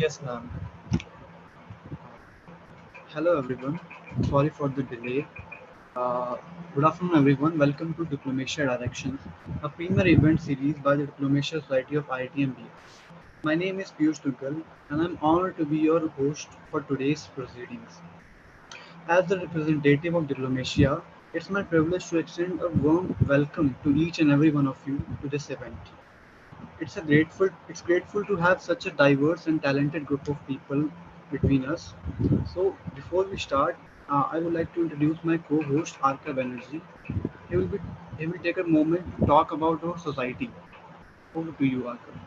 Yes, ma'am. Hello everyone. Sorry for the delay. Uh, Good afternoon everyone. Welcome to Diplomatia Directions, a premier event series by the Diplomatia Society of IIT-MBS. My name is Piyush Duggal and I'm honored to be your host for today's proceedings. As the representative of Diplomatia, it's my privilege to extend a warm welcome to each and every one of you to this event. It's grateful to have such a diverse and talented group of people between us. So before we start, I would like to introduce my co-host Arka Banerjee. He will be he will take a moment to talk about our society. Over to you, Arka.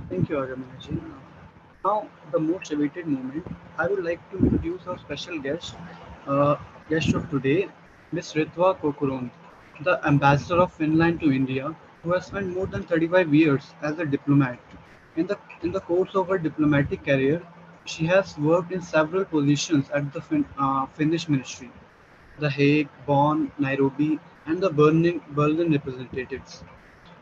Thank you, Arka Banerjee. Now, the most awaited moment. I would like to introduce our special uh, guest of today, Miss Ritva Koukku-Ronde, the ambassador of Finland to India, who has spent more than 35 years as a diplomat. In the course of her diplomatic career, she has worked in several positions at the Finnish ministry, The Hague, Bonn, Nairobi, and the Berlin representatives.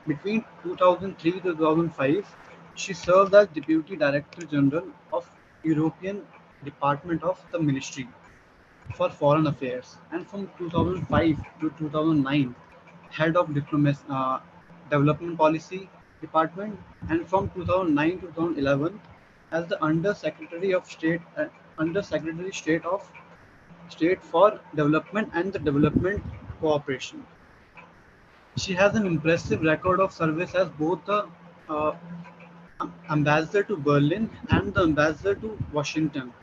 Between 2003 to 2005, she served as Deputy Director General of European Department of the Ministry for Foreign Affairs, and from 2005 to 2009, Head of Development Policy Department, and from 2009 to 2011 as the Under Secretary State for Development and the Development Cooperation. She has an impressive record of service as both the uh, ambassador to Berlin and the ambassador to Washington.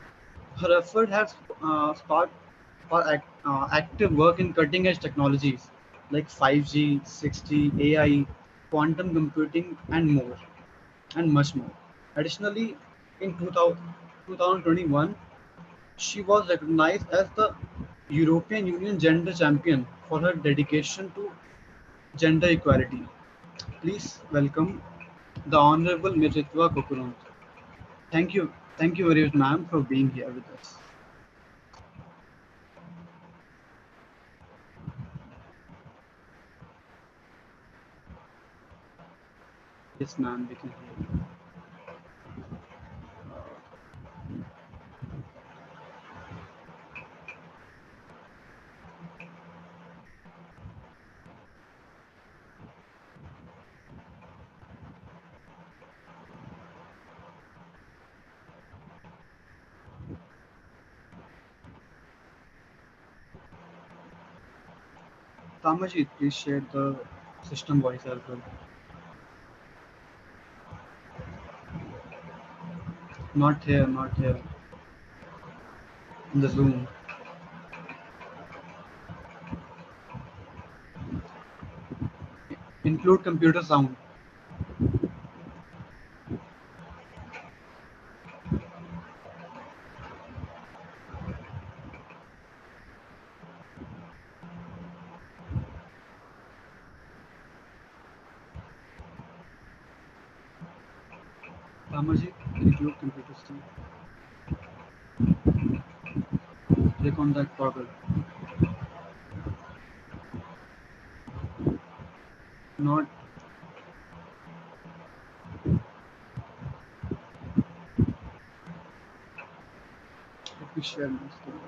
Her effort has sparked active work in cutting edge technologies like 5G, 6G, AI, quantum computing, and much more. Additionally, in 2021, she was recognized as the European Union Gender Champion for her dedication to gender equality. Please welcome the Honorable Ritva Koukku-Ronde. Thank you very much, ma'am, for being here with us. Yes, ma'am, we can hear you. Tamaji, please share the system voice as well. Not here. In the Zoom. Include computer sound. Tamaji, include computer sound. Click on that toggle. Not, let me share my screen.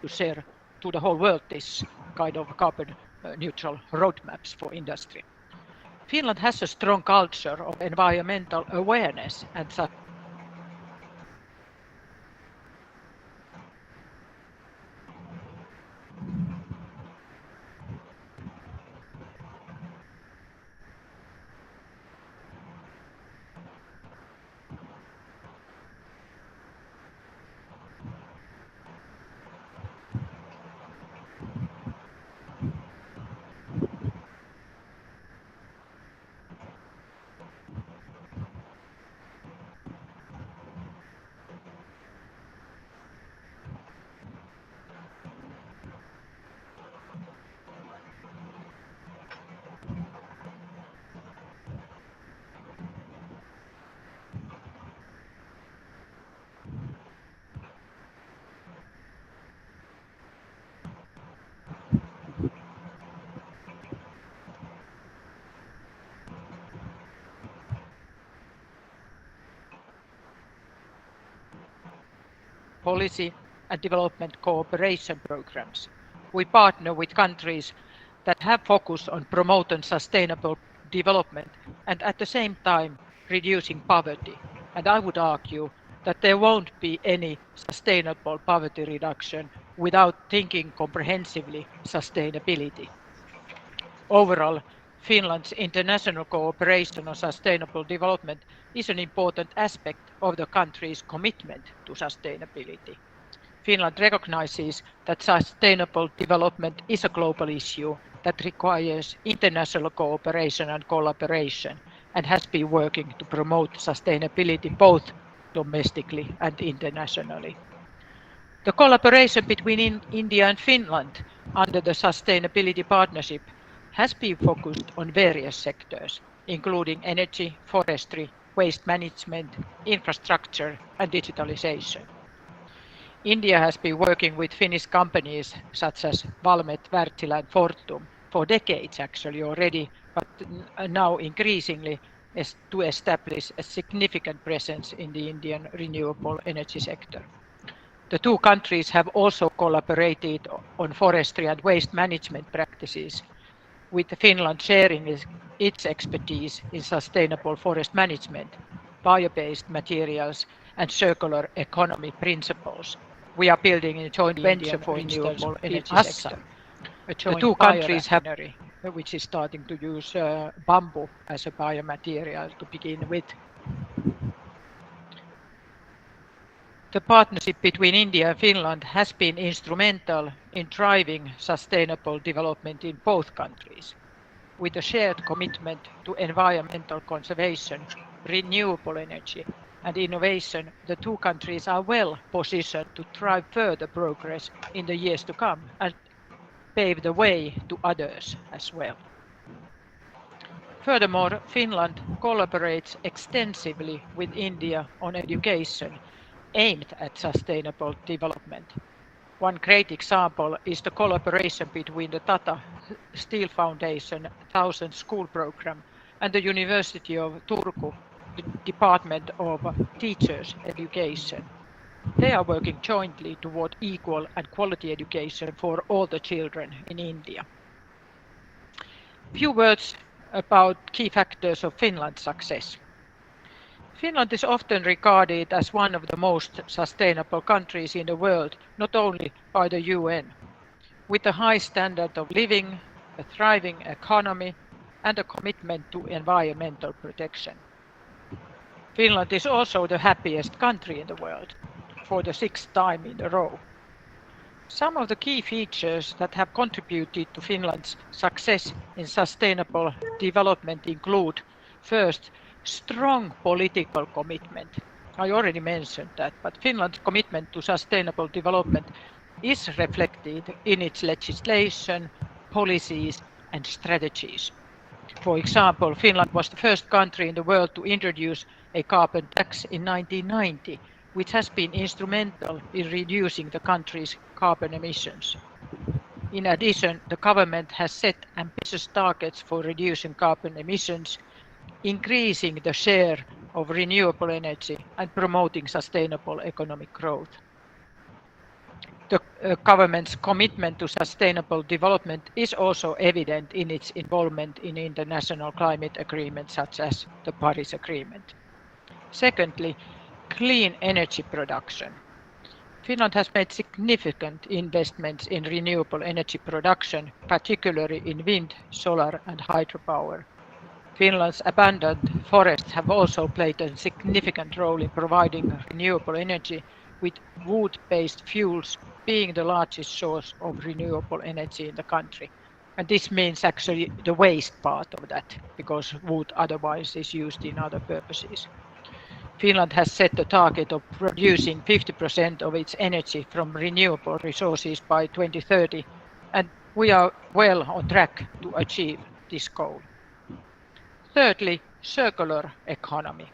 to share to the whole world this kind of carbon neutral roadmaps for industry. Finland has a strong culture of environmental awareness and policy and development cooperation programs. We partner with countries that have focus on promoting sustainable development and at the same time reducing poverty. And I would argue that there won't be any sustainable poverty reduction without thinking comprehensively sustainability. Overall, Finland's international cooperation on sustainable development is an important aspect of the country's commitment to sustainability. Finland recognizes that sustainable development is a global issue that requires international cooperation and collaboration and has been working to promote sustainability both domestically and internationally. The collaboration between India and Finland under the Sustainability Partnership has been focused on various sectors, including energy, forestry, waste management, infrastructure, and digitalization. India has been working with Finnish companies such as Valmet, Wärtsilä, and Fortum for decades actually already, but now increasingly to establish a significant presence in the Indian renewable energy sector. The two countries have also collaborated on forestry and waste management practices, with Finland sharing its expertise in sustainable forest management, bio-based materials, and circular economy principles. We are building a joint venture for renewable energy sector. The two countries have which is starting to use bamboo as a biomaterial to begin with. The partnership between India and Finland has been instrumental in driving sustainable development in both countries. With a shared commitment to environmental conservation, renewable energy, and innovation, the two countries are well positioned to drive further progress in the years to come and pave the way to others as well. Furthermore, Finland collaborates extensively with India on education aimed at sustainable development. One great example is the collaboration between the Tata Steel Foundation 1000 School Program and the University of Turku Department of Teachers Education. They are working jointly toward equal and quality education for all the children in India. Few words about key factors of Finland's success. Finland is often regarded as one of the most sustainable countries in the world, not only by the UN. With a high standard of living, a thriving economy, and a commitment to environmental protection. Finland is also the happiest country in the world, for the 6th time in a row. Some of the key features that have contributed to Finland's success in sustainable development include, first, strong political commitment. I already mentioned that, but Finland's commitment to sustainable development is reflected in its legislation, policies, and strategies. For example, Finland was the first country in the world to introduce a carbon tax in 1990, which has been instrumental in reducing the country's carbon emissions. In addition, the government has set ambitious targets for reducing carbon emissions, increasing the share of renewable energy and promoting sustainable economic growth. The government's commitment to sustainable development is also evident in its involvement in international climate agreements such as the Paris Agreement. Secondly, clean energy production. Finland has made significant investments in renewable energy production, particularly in wind, solar and hydropower. Finland's abundant forests have also played a significant role in providing renewable energy, with wood-based fuels being the largest source of renewable energy in the country. And this means actually the waste part of that, because wood otherwise is used in other purposes. Finland has set a target of producing 50% of its energy from renewable resources by 2030, and we are well on track to achieve this goal. Thirdly, circular economy.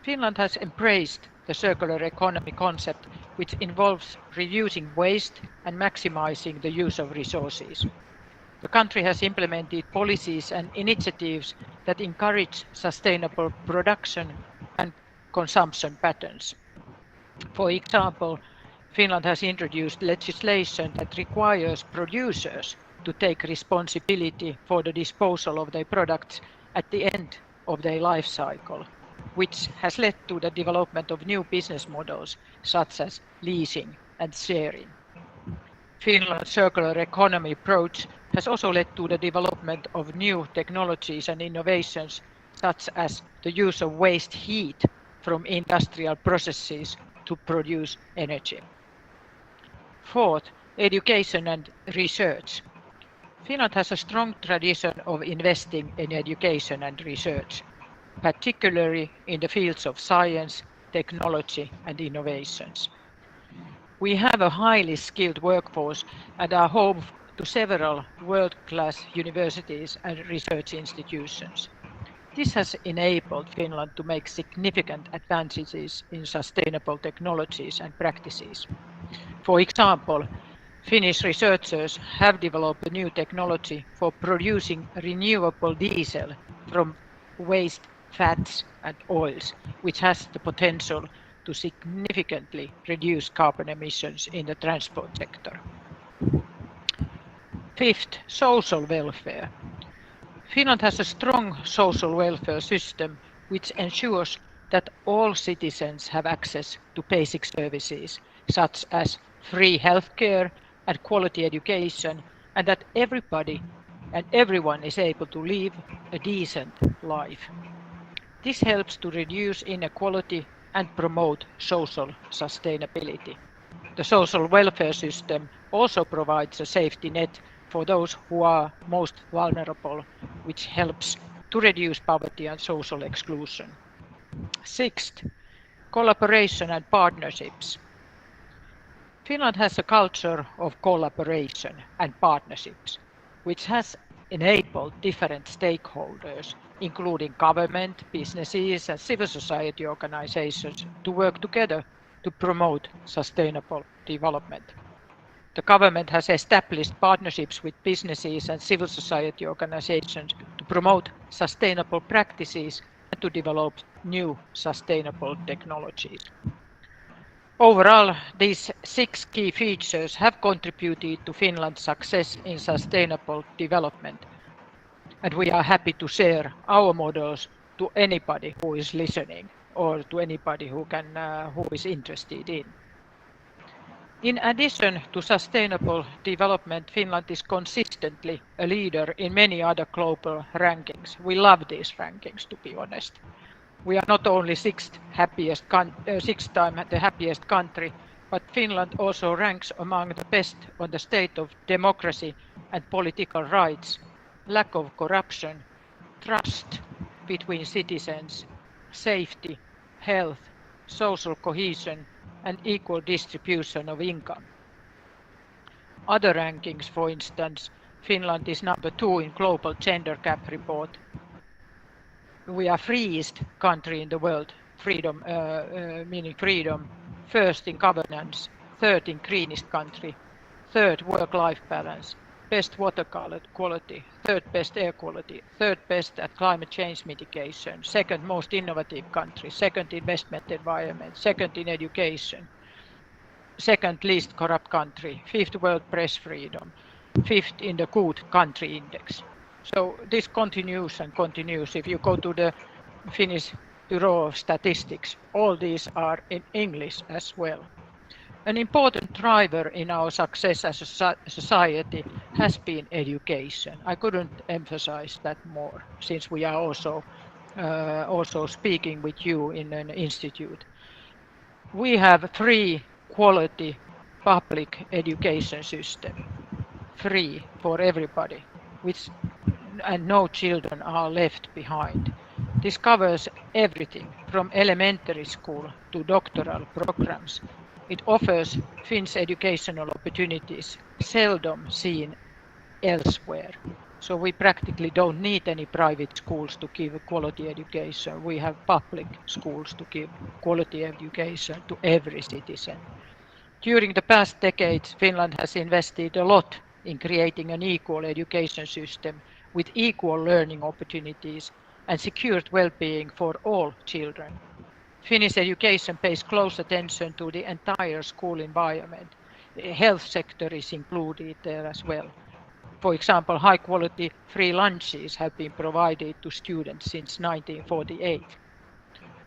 Finland has embraced the circular economy concept, which involves reducing waste and maximizing the use of resources. The country has implemented policies and initiatives that encourage sustainable production and consumption patterns. For example, Finland has introduced legislation that requires producers to take responsibility for the disposal of their products at the end of their life cycle, which has led to the development of new business models such as leasing and sharing. Finland's circular economy approach has also led to the development of new technologies and innovations such as the use of waste heat from industrial processes to produce energy. Fourth, education and research. Finland has a strong tradition of investing in education and research, particularly in the fields of science, technology and innovations. We have a highly skilled workforce and are home to several world-class universities and research institutions. This has enabled Finland to make significant advances in sustainable technologies and practices. For example, Finnish researchers have developed a new technology for producing renewable diesel from waste fats and oils, which has the potential to significantly reduce carbon emissions in the transport sector. Fifth, social welfare. Finland has a strong social welfare system which ensures that all citizens have access to basic services such as free healthcare and quality education, and that everybody and everyone is able to live a decent life. This helps to reduce inequality and promote social sustainability. The social welfare system also provides a safety net for those who are most vulnerable, which helps to reduce poverty and social exclusion. Sixth, collaboration and partnerships. Finland has a culture of collaboration and partnerships, which has enabled different stakeholders, including government, businesses and civil society organizations, to work together to promote sustainable development. The government has established partnerships with businesses and civil society organizations to promote sustainable practices and to develop new sustainable technologies. Overall, these 6 key features have contributed to Finland's success in sustainable development, and we are happy to share our models to anybody who is listening or to anybody who is interested in. In addition to sustainable development, Finland is consistently a leader in many other global rankings. We love these rankings, to be honest. We are not only sixth time the happiest country, but Finland also ranks among the best on the state of democracy and political rights, lack of corruption, trust between citizens, safety, health, social cohesion, and equal distribution of income. Other rankings, for instance, Finland is number 2 in global gender gap report. We are freest country in the world, freedom, meaning freedom, first in governance, third in greenest country, third work-life balance, best water quality, third best air quality, third best at climate change mitigation, second most innovative country, second investment environment, second in education, second least corrupt country, 5th world press freedom, 5th in the good country index. So this continues and continues. If you go to the Finnish Bureau of Statistics, all these are in English as well. An important driver in our success as a society has been education. I couldn't emphasize that more, since we are also speaking with you in an institute. We have free quality public education system, free for everybody, and no children are left behind. This covers everything from elementary school to doctoral programs. It offers Finns educational opportunities seldom seen elsewhere. So we practically don't need any private schools to give quality education. We have public schools to give quality education to every citizen. During the past decades, Finland has invested a lot in creating an equal education system with equal learning opportunities and secured well-being for all children. Finnish education pays close attention to the entire school environment. The health sector is included there as well. For example, high-quality free lunches have been provided to students since 1948.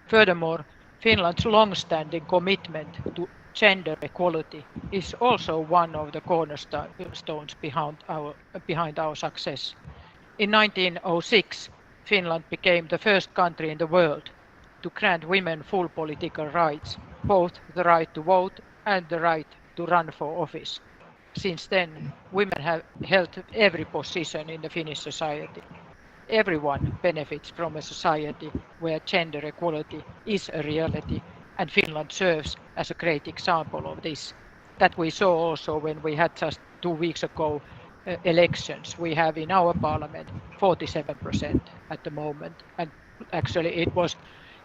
Furthermore, Finland's long-standing commitment to gender equality is also one of the cornerstones behind our success. In 1906, Finland became the first country in the world to grant women full political rights, both the right to vote and the right to run for office. Since then, women have held every position in the Finnish society. Everyone benefits from a society where gender equality is a reality, and Finland serves as a great example of this. That we saw also when we had just 2 weeks ago elections. We have in our parliament 47% at the moment, and actually it was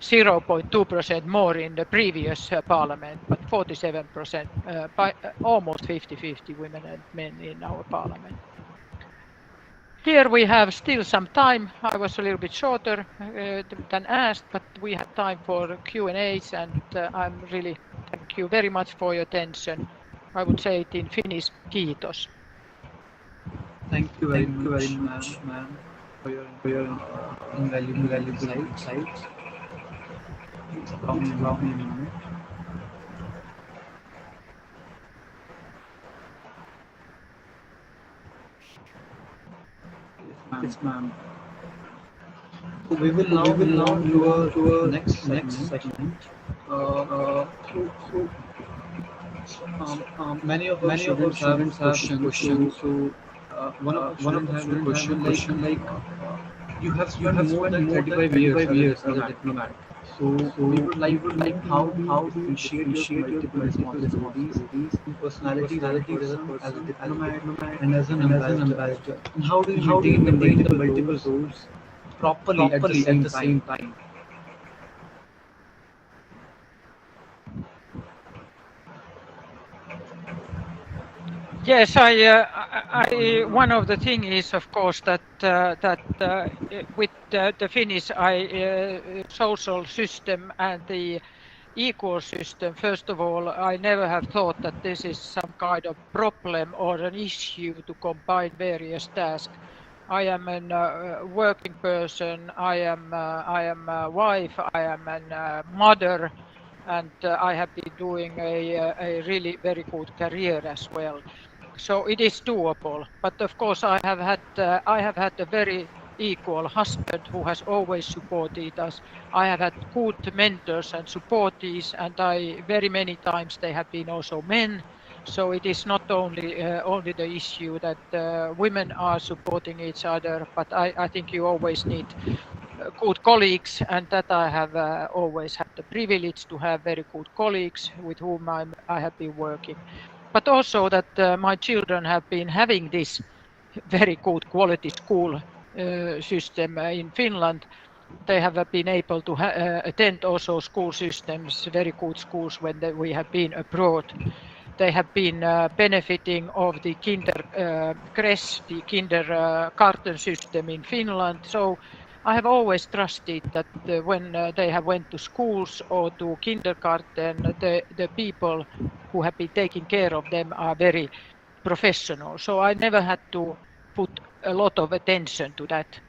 0.2% more in the previous parliament, but 47%, by almost 50-50 women and men in our parliament. Here we have still some time. I was a little bit shorter than asked, but we have time for Q&As, and I'm really thank you very much for your attention. I would say it in Finnish, kiitos. Thank you very much, ma'am, for your invaluable insights. Allow me a moment. Yes, ma'am. We will now to a next segment. Many of our students have questions. So one of us have a question like you have spent more than 35 years as a diplomat. So we would like how do you appreciate your multiple responsibilities in personality as a person, as a diplomat, and as an ambassador. And how do you maintain the multiple roles properly at the same time? Yes, one of the things is, of course, that with the Finnish social system and the ecosystem, first of all, I never have thought that this is some kind of problem or an issue to combine various tasks. I am a working person, I am a wife, I am a mother, and I have been doing a really very good career as well. So it is doable, but of course I have had a very equal husband who has always supported us. I have had good mentors and supportees, and very many times they have been also men. So it is not only the issue that women are supporting each other, but I think you always need good colleagues, and that I have always had the privilege to have very good colleagues with whom I have been working. But also that my children have been having this very good quality school system in Finland. They have been able to attend also school systems, very good schools when we have been abroad. They have been benefiting of the kindergarten system in Finland. So I have always trusted that when they have went to schools or to kindergarten, the people who have been taking care of them are very professional. So I never had to put a lot of attention to that.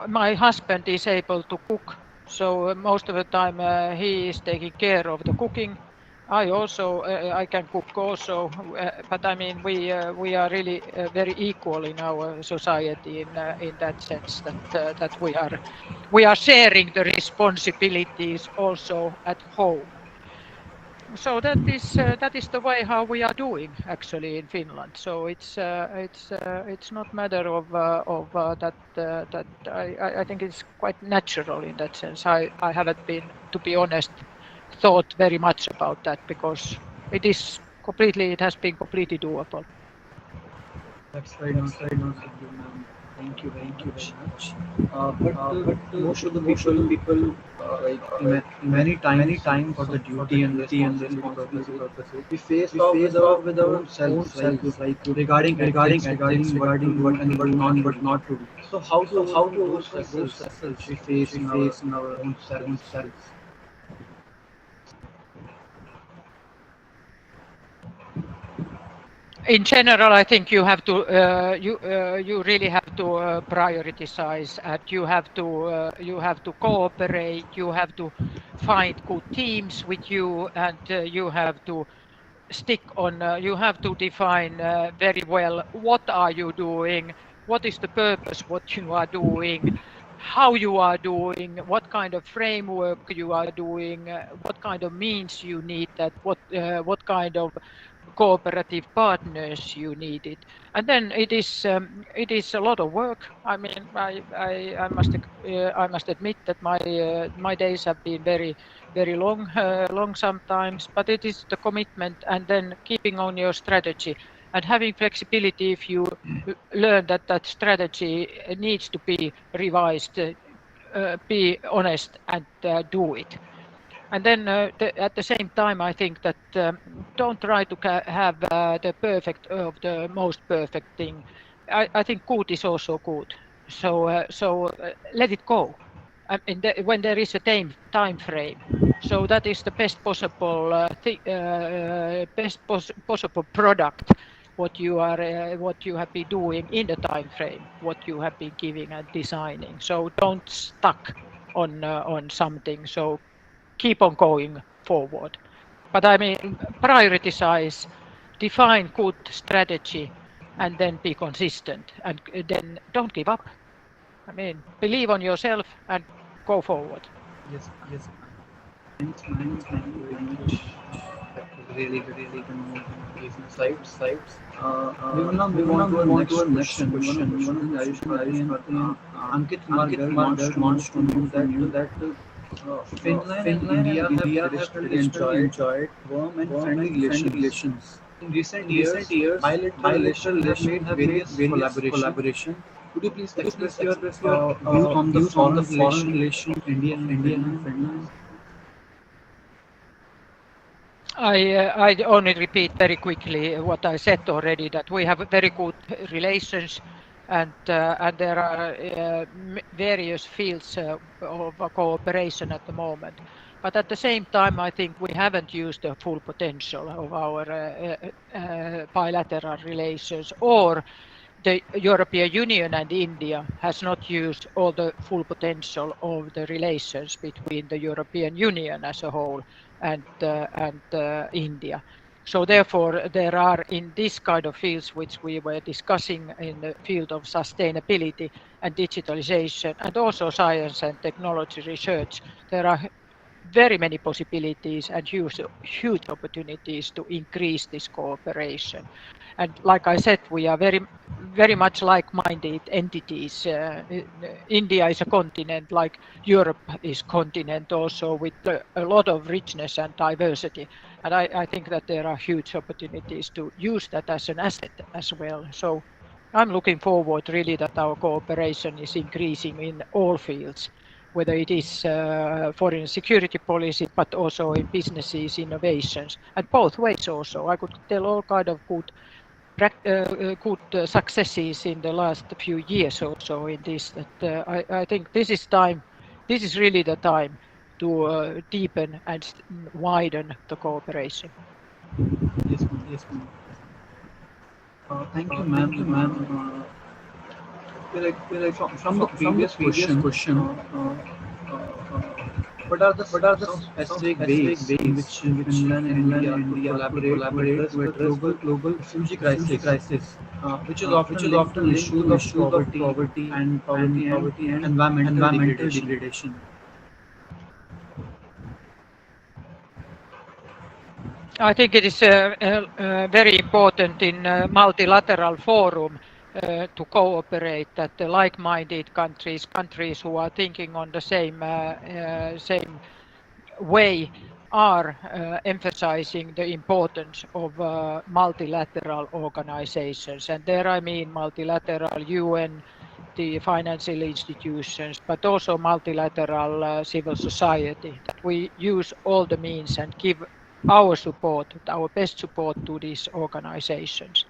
My husband is able to cook, so most of the time he is taking care of the cooking. I can cook also, but I mean we are really very equal in our society in that sense that we are sharing the responsibilities also at home. So that is the way how we are doing actually in Finland. So it's not matter of that I think it's quite natural in that sense. I haven't been, to be honest, thought very much about that because it has been completely doable. That's very nice of you, ma'am. Thank you very much. But most of the people like many times for the duty and responsibility purposes, we face off with our own selves, like regarding ethics, regarding what to do and what not to do. So how to overcome those stresses we face in our own selves? In general, I think you have to you really have to prioritize, and you have to cooperate. You have to find good teams with you, and you have to stick on. You have to define very well what are you doing, what is the purpose, what you are doing, how you are doing, what kind of framework you are doing, what kind of means you need, that what kind of cooperative partners you needed. And then it is a lot of work. I mean, I must admit that my days have been very long sometimes, but it is the commitment and then keeping on your strategy and having flexibility if you learn that strategy needs to be revised, be honest and do it. And then at the same time, I think that don't try to have the perfect of the most perfect thing. I think good is also good. So let it go. I mean, when there is a time frame, so that is the best possible possible product. What you have been doing in the time frame, what you have been giving and designing. So don't stuck on something. So keep on going forward. But I mean, prioritize, define good strategy, and then be consistent, and then don't give up. I mean, believe on yourself and go forward. Yes. Thanks, man. Thank you very much. That was really good and more these insights. We will now move on to our next question. One of the Ayushman and Ankit Kumar wants to know that Finland and India have traditionally enjoyed warm and friendly relations. In recent years, bilateral relations have made various collaboration. Could you please express your views on the foreign relations of India and Finland? I only repeat very quickly what I said already, that we have very good relations, and there are various fields of cooperation at the moment. But at the same time, I think we haven't used the full potential of our bilateral relations, or the European Union and India has not used all the full potential of the relations between the European Union as a whole and India. So therefore, there are in this kind of fields which we were discussing in the field of sustainability and digitalization and also science and technology research, there are very many possibilities and huge opportunities to increase this cooperation. And like I said, we are very much like-minded entities. India is a continent, like Europe is continent also, with a lot of richness and diversity. And I think that there are huge opportunities to use that as an asset as well. So I'm looking forward really that our cooperation is increasing in all fields, whether it is foreign security policy, but also in businesses, innovations, and both ways also. I could tell all kind of good good successes in the last few years also in this. That I think this is time. This is really the time to deepen and widen the cooperation. Yes, ma'am. Yes, ma'am. Thank you, ma'am. Thank you, ma'am. From the previous question, what are the specific ways in which Finland and India could collaborate to address the global refugee crisis, which is often linked to issues of poverty and environmental degradation? I think it is very important in a multilateral forum to cooperate, that the like-minded countries who are thinking on the same way are emphasizing the importance of multilateral organizations. And there I mean multilateral UN, the financial institutions, but also multilateral civil society, that we use all the means and give our support, our best support to these organizations.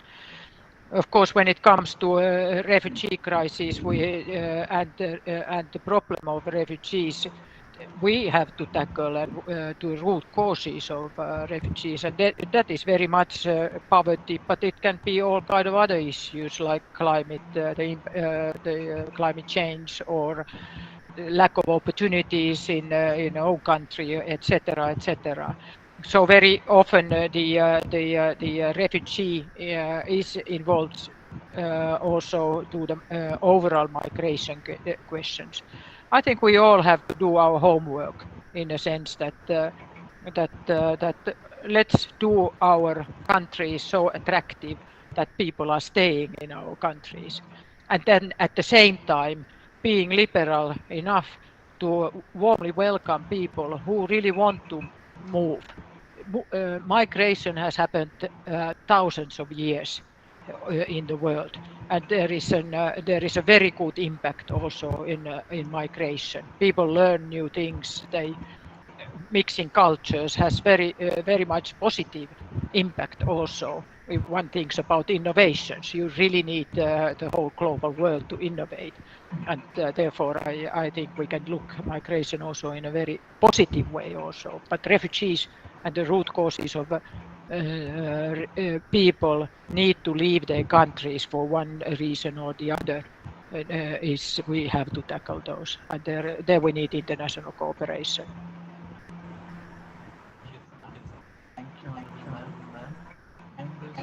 Of course, when it comes to refugee crisis and the problem of refugees, we have to tackle and the root causes of refugees, and that is very much poverty, but it can be all kind of other issues like climate, the climate change, or the lack of opportunities in our country, etc., etc. So very often the refugee is involved also to the overall migration questions. I think we all have to do our homework in a sense that let's do our countries so attractive that people are staying in our countries, and then at the same time being liberal enough to warmly welcome people who really want to move. Migration has happened thousands of years in the world, and there is a very good impact also in migration. People learn new things. Mixing cultures has very much positive impact also. If one thinks about innovations, you really need the whole global world to innovate, and therefore I think we can look migration also in a very positive way also. But refugees and the root causes of people need to leave their countries for one reason or the other, we have to tackle those, and there we need international cooperation.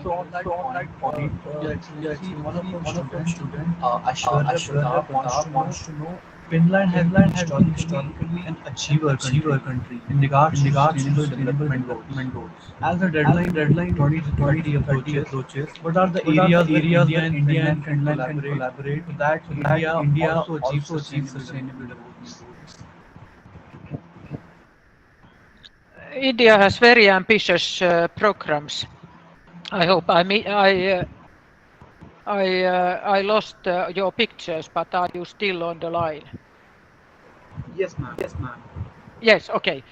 So on that point, Your Excellency, one of our students, Ashwara Pratap, wants to know Finland has been historically an achiever country in regards to sustainable development goals. As the deadline 2030 approaches, what are the areas where India and Finland can collaborate so that India also achieves sustainable development goals? India has very ambitious programs. I hope I lost your pictures, but are you still on the line? Yes, ma'am. Yes, ma'am. Yes, okay.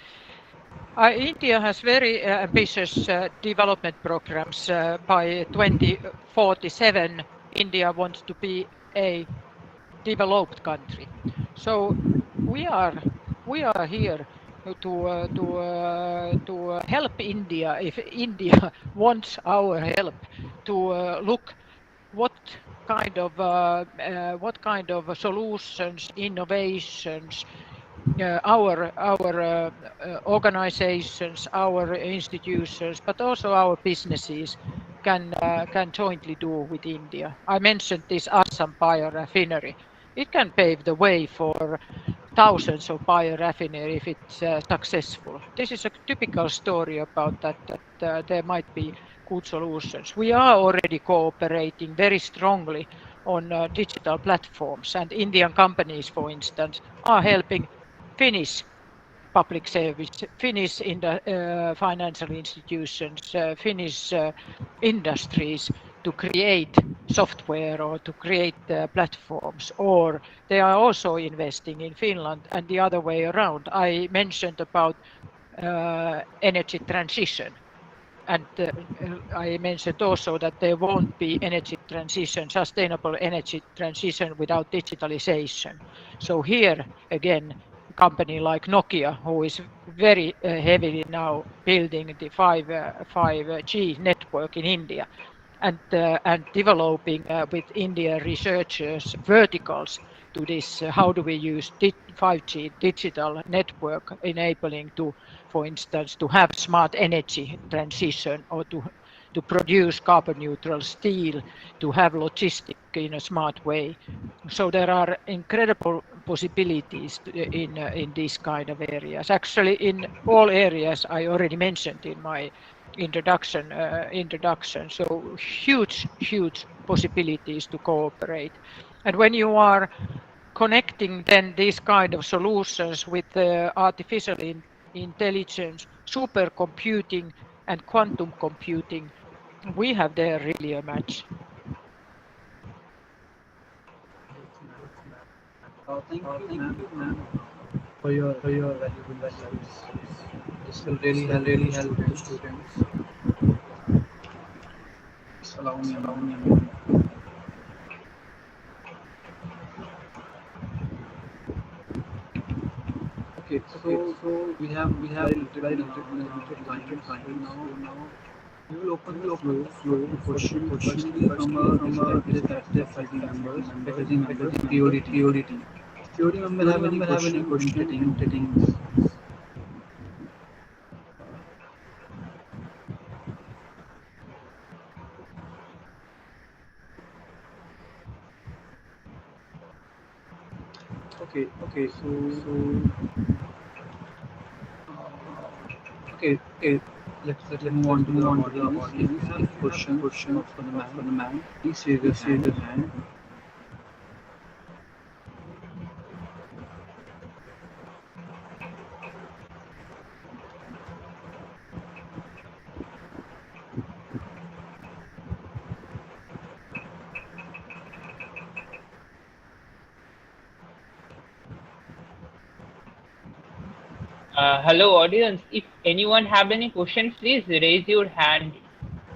India has very ambitious development programs. By 2047, India wants to be a developed country. So we are here to help India if India wants our help to look what kind of solutions, innovations our organizations, our institutions, but also our businesses can jointly do with India. I mentioned this Assam biorefinery. It can pave the way for thousands of biorefinery if it's successful. This is a typical story about that there might be good solutions. We are already cooperating very strongly on digital platforms, and Indian companies, for instance, are helping Finnish public service, Finnish financial institutions, Finnish industries to create software or to create platforms, or they are also investing in Finland and the other way around. I mentioned about energy transition, And I mentioned also that there won't be energy transition, sustainable energy transition without digitalization. So here again, a company like Nokia, who is very heavily now building the 5G network in India, and developing with India researchers verticals to this, how do we use 5G digital network enabling to, for instance, to have smart energy transition, or to produce carbon neutral steel, to have logistic in a smart way. So there are incredible possibilities in these kind of areas. Actually, in all areas I already mentioned in my introduction. So huge possibilities to cooperate. And when you are connecting then these kind of solutions with artificial intelligence, supercomputing and quantum computing, we have there really a match. Thank you, ma'am, for your valuable insights. This will really help the students. Please allow me a moment. Okay, so we have very limited time now. We will open the floor for question, firstly from a respected faculty members, POD team. POD member have any question in Okay, let's move on to the audience. If you have questions for the man, please raise your hand. Hello audience, if anyone have any questions, please raise your hand.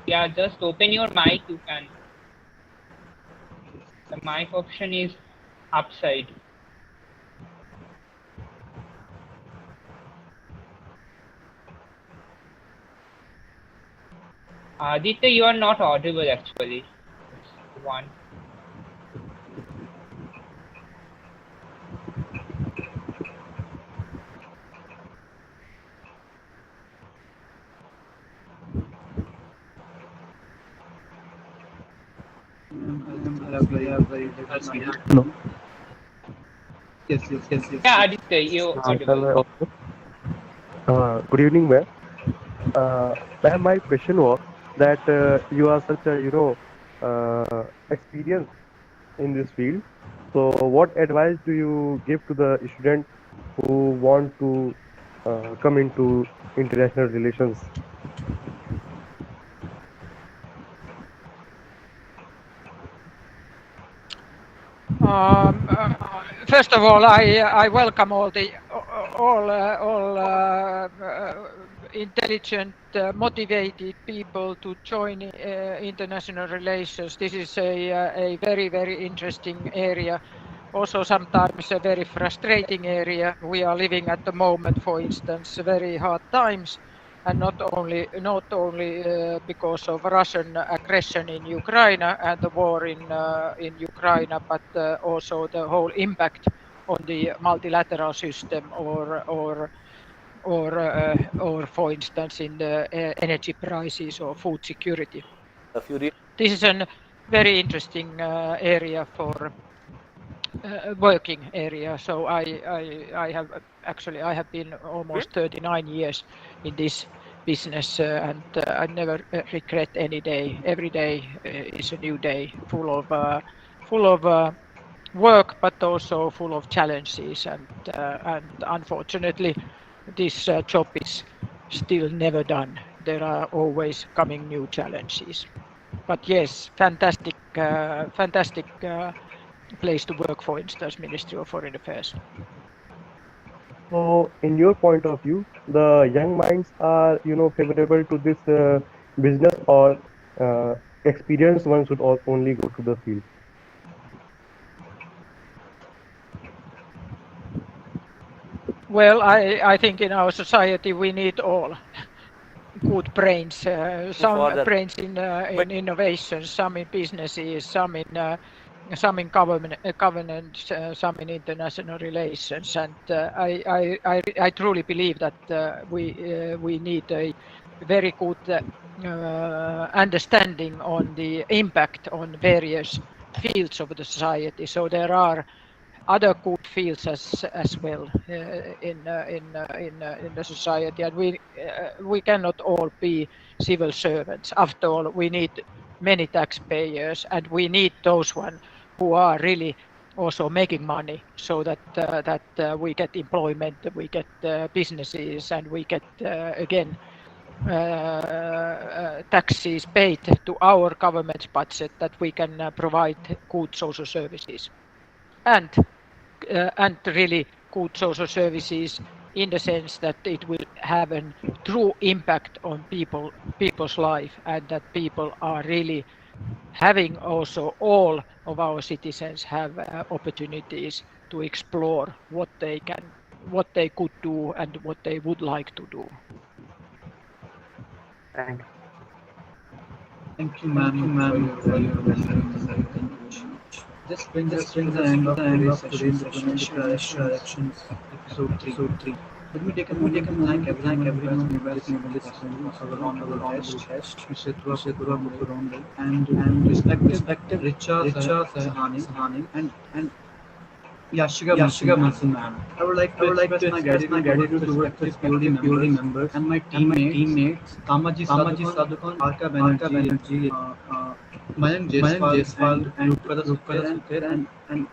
Yeah, just open your mic, you can. The mic option is upside. Aditya, you are not audible actually. It's one. No. Yes. Yeah, Aditya, you audible. Good evening, ma'am. Ma'am, my question was that you are such a experienced in this field. So, what advice do you give to the student who want to come into international relations? First of all, I welcome all intelligent, motivated people to join international relations. This is a very interesting area. Also, sometimes a very frustrating area. We are living at the moment, for instance, very hard times, and not only because of Russian aggression in Ukraine and the war in Ukraine, but also the whole impact on the multilateral system, or for instance in the energy prices or food security. This is a very interesting area for working area. So I have been almost 39 years in this business, and I never regret any day. Every day is a new day, full of work, but also full of challenges. And unfortunately, this job is still never done. There are always coming new challenges. But yes, fantastic place to work, for instance, Ministry of Foreign Affairs. So, in your point of view, the young minds are favorable to this business or experienced one should only go to the field? Well, I think in our society we need all good brains. Some For that, brains but in innovation, some in businesses, some in governance, some in international relations. And I truly believe that we need a very good understanding on the impact on various fields of the society. So there are other good fields as well in the society, and we cannot all be civil servants. After all, we need many taxpayers, and we need those one who are really also making money, so that we get employment, we get businesses, and we get again taxes paid to our government's budget, that we can provide good social services and really good social services in the sense that it will have a true impact on people's life, and that people are really having also all of our citizens have opportunities to explore what they could do and what they would like to do. thanks. Thank you, ma'am, for your contribution. This brings us to the end of today's session, Directions, episode 3. Let me take a moment to thank everyone who has listened to our honorable guest, Mr. Ritva Koukku-Ronde, and respective Richa Sahani, and Yashika Masu ma'am. I would like to express my gratitude towards the POD members and my teammates, Kamaji Sadhukan, Arka Banerjee, Mayank Jaiswal, and Rupata Sukhir, and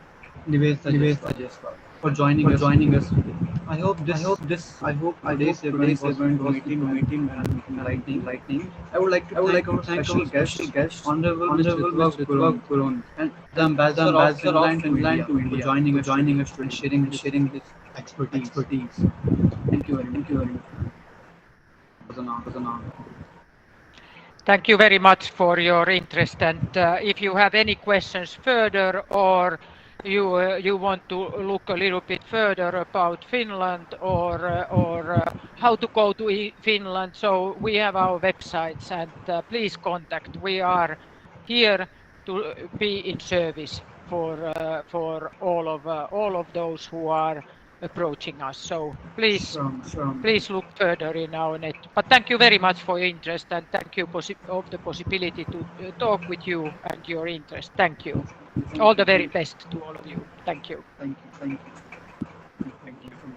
Nives Jaiswal for joining us today. I hope today's event was informative and enlightening. I would like to thank our special guest, Honorable Mr. Ritva Koukku-Ronde, and the Ambassador of Finland to India, for joining us today and sharing his expertise. Thank you very much. It was an honor. Thank you very much for your interest, and if you have any questions further, or you want to look a little bit further about Finland, or how to go to Finland, so we have our websites, and please contact. We are here to be in service for all of those who are approaching us. So please look further in our net. But thank you very much for your interest, and thank you of the possibility to talk with you and your interest. Thank you. All the very best to all of you. Thank you. Thank you for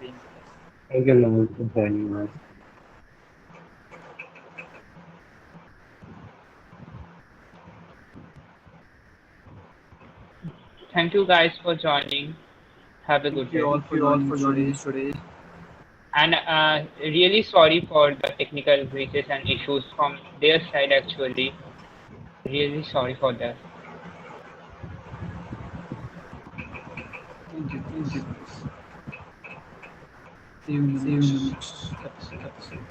being with us. Thank you, Lord, for joining us. Thank you guys for joining. Have a good day. Thank you all for joining us today. And really sorry for the technical glitches and issues from their side actually. Really sorry for that. Thank you. See you in the next episode.